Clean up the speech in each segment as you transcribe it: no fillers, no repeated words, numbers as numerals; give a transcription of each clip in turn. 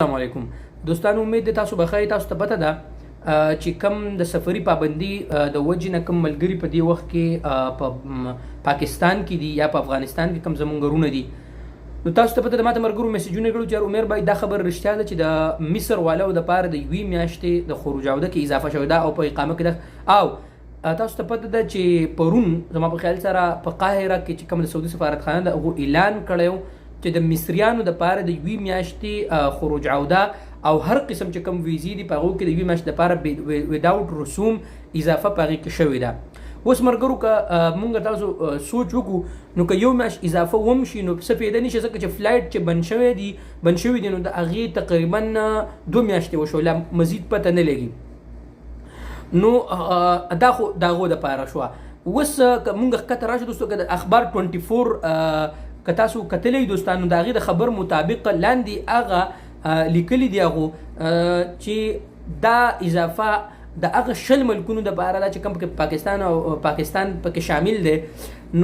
السلام علیکم دوستانو، امید ده تاسو بخیر. تاسو ته پته ده چې کم د سفري پابندي د وجې نه کم ملګري په دې وخت کې په پاکستان کې دي یا په افغانستان کې کم زمونږ غرونه دي. نو تاسو ته پته ده، ماته مرګرو میسجونه کړو چې عمر بھائی دا خبر رښتیا ده چې د مصر والو د پاره د یوې میاشتې د خروج عوده کې اضافه شوې ده او په اقامه کې ده. او تاسو ته پته ده چې پرون زما په خیال سره په قاهره کې چې کوم د سعودي سفارتخانه ده هغه اعلان کړی چې د مصریانو د پاره د یوې میاشتې خروج عوده او هر قسم چې کوم ویزې دي په هغو کې د یوې میاشتې دپاره وداوټ رسوم اضافه په هغې کې شوې ده. اوس مرګرو که مونږ تاسو سوچ وکړو نو که یو میاشت اضافه ومشي نو څه فایده نشي، ځکه چې فلایټ چې بند شوي دي نو د هغې تقریبا 2 میاشتې وشو، لا مزید پته نه لګي. نو دا خو د هغو دپاره شوه. اوس که مونږ ښکته راشو دوستو، که د اخبار 24 که تاسو کتلی دوستانو د هغې د خبر مطابق لاندې هغه لیکلي دي هغو چې دا اضافه د هغه 20 ملکونو دپاره ده چې کوم پکې پاکستان پکې شامل دی.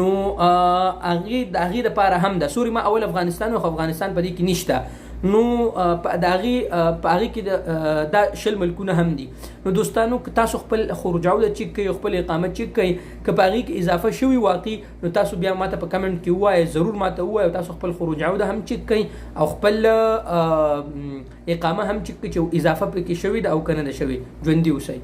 نو د هغې دپاره هم ده. سوري ما اول افغانستان خو افغانستان په دې کې نشته، نو د هغې کې دا 20 ملکونه هم دي. نو دوستانو که تاسو خپل خروج عوده چیک کوئ، خپل اقامت چیک کوئ، که په هغې کې اضافه شوي واقعي نو تاسو بیا ماته په کمنټ کې ووایئ، ضرور ماته ووایئ. تاسو خپل خروج عوده هم چیک کوئ او خپل اقامه هم چیک کوئ چې اضافه پکې شوي ده او که نه ده شوي. ژوندي اوسئ.